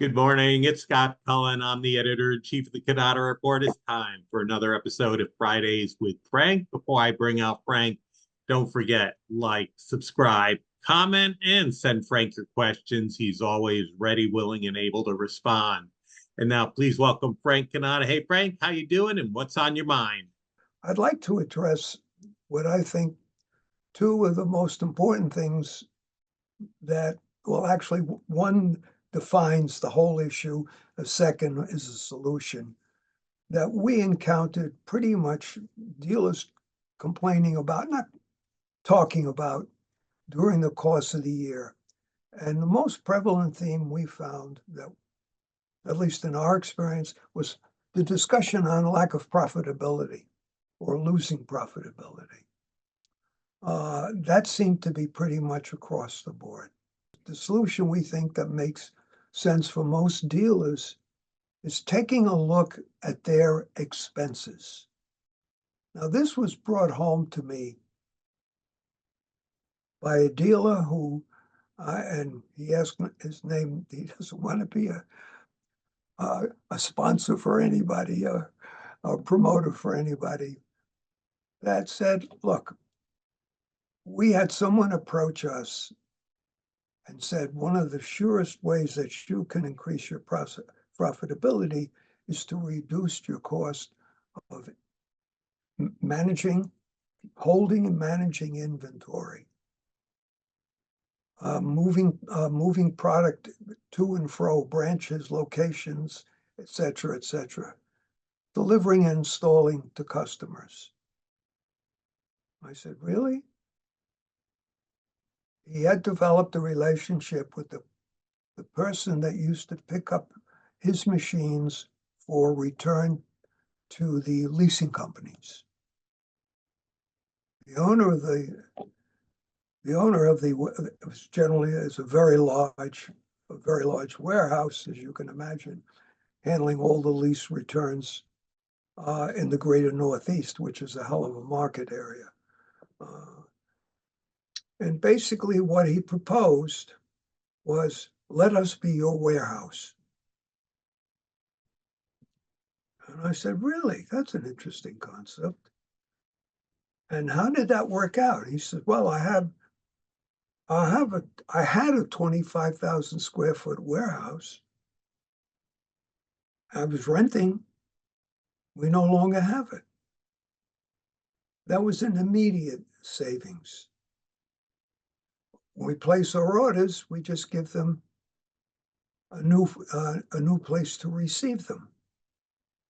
Good morning. It's Scott Cullen. I'm the editor-in-chief of the Cannata Report. It's time for another episode of Fridays with Frank. Before I bring out Frank, don't forget, like, subscribe, comment, and send Frank your questions. He's always ready, willing, and able to respond. And now please welcome Frank Cannata. Hey, Frank, how you doing and what's on your mind? I'd like to address what I think two of the most important things that, well, actually, one defines the whole issue, the second is a solution that we encountered pretty much dealers complaining about, not talking about during the course of the year. And the most prevalent theme we found that, at least in our experience, was the discussion on lack of profitability or losing profitability. That seemed to be pretty much across the board. The solution we think that makes sense for most dealers is taking a look at their expenses. Now, this was brought home to me by a dealer who, and he asked his name, he doesn't want to be a sponsor for anybody, a promoter for anybody, that said, look, we had someone approach us and said, one of the surest ways that you can increase your profitability is to reduce your cost of holding and managing inventory, moving product to and fro, branches, locations, et cetera, delivering and installing to customers. I said, really? He had developed a relationship with the person that used to pick up his machines for return to the leasing companies. The owner of the was generally is a very large warehouse, as you can imagine, handling all the lease returns in the greater Northeast, which is a hell of a market area. And basically what he proposed was, let us be your warehouse. And I said, really? That's an interesting concept. And how did that work out? He said, well, I had a 25,000 square foot warehouse. I was renting. We no longer have it. That was an immediate savings. When we place our orders, we just give them a new place to receive them.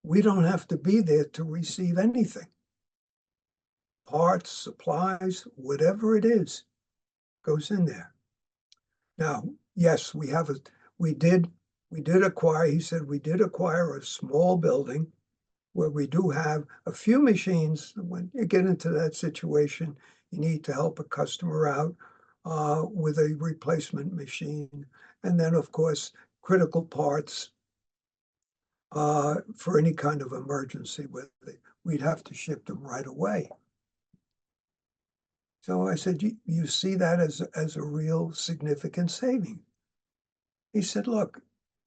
We don't have to be there to receive anything. Parts, supplies, whatever it is, goes in there. Now, yes, we did acquire, he said, we did acquire a small building where we do have a few machines. When you get into that situation, you need to help a customer out with a replacement machine. And then, of course, critical parts for any kind of emergency, where we'd have to ship them right away. So I said, you see that as a real significant saving? He said, look,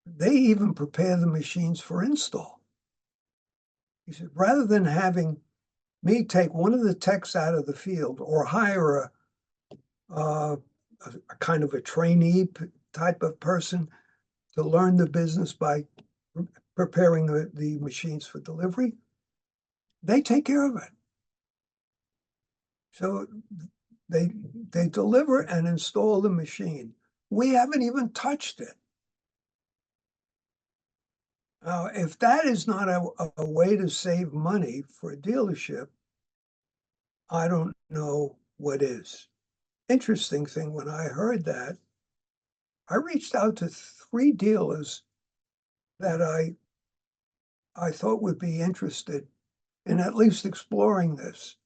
they even prepare the machines for install. He said, rather than having me take one of the techs out of the field or hire a kind of a trainee type of person to learn the business by preparing the machines for delivery, they take care of it. So they deliver and install the machine. We haven't even touched it. Now, if that is not a way to save money for a dealership, I don't know what is. Interesting thing, when I heard that, I reached out to 3 dealers that I thought would be interested in at least exploring this.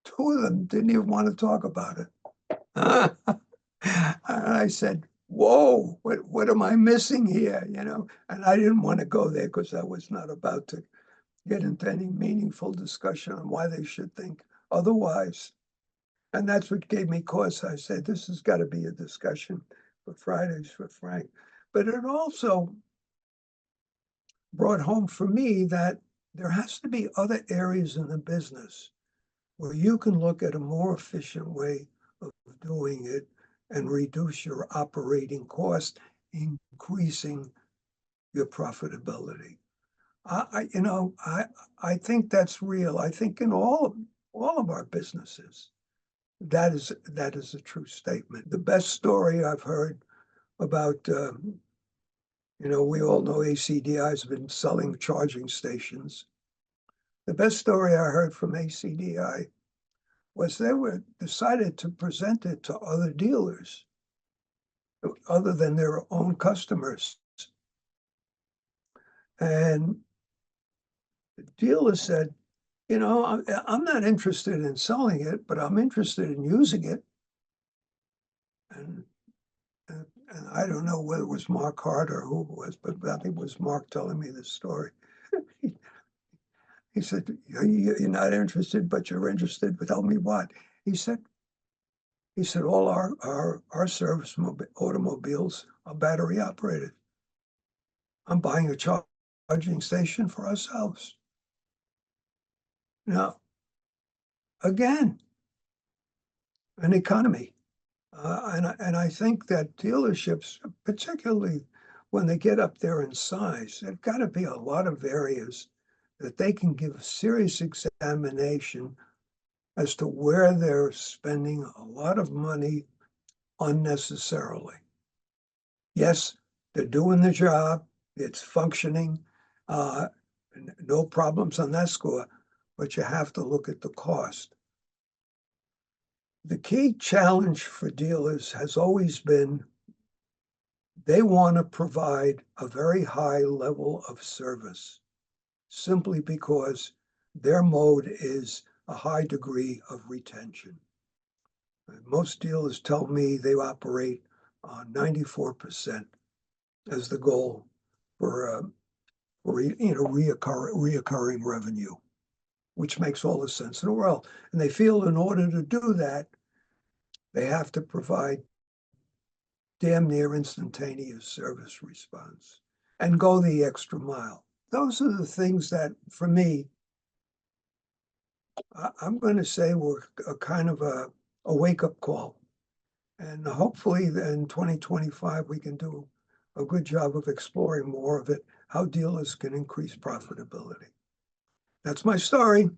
2 of them didn't even want to talk about it. And I said, whoa, what am I missing here? And I didn't want to go there because I was not about to get into any meaningful discussion on why they should think otherwise. And that's what gave me cause. I said, this has got to be a discussion for Fridays for Frank. But it also brought home for me that there has to be other areas in the business where you can look at a more efficient way of doing it and reduce your operating cost, increasing your profitability. I think that's real. I think in all of our businesses, that is a true statement. The best story I've heard about, we all know ACDI has been selling charging stations. The best story I heard from ACDI was they were decided to present it to other dealers other than their own customers. And the dealer said, I'm not interested in selling it, but I'm interested in using it. And, and I don't know whether it was Mark Hart or who it was, but I think it was Mark telling me this story. He said, you're not interested, but you're interested, but tell me what? He said, all our service automobiles are battery operated. I'm buying a charging station for ourselves. Now, again, an economy. And I think that dealerships, particularly when they get up there in size, there've got to be a lot of areas that they can give serious examination as to where they're spending a lot of money unnecessarily. Yes, they're doing the job, it's functioning, no problems on that score, but you have to look at the cost. The key challenge for dealers has always been they want to provide a very high level of service simply because their mode is a high degree of retention. Most dealers tell me they operate on 94% as the goal for reoccurring revenue, which makes all the sense in the world. And they feel in order to do that, they have to provide damn near instantaneous service response and go the extra mile. Those are the things that, for me, I'm going to say were a kind of a wake-up call. And hopefully in 2025, we can do a good job of exploring more of it, how dealers can increase profitability. That's my story.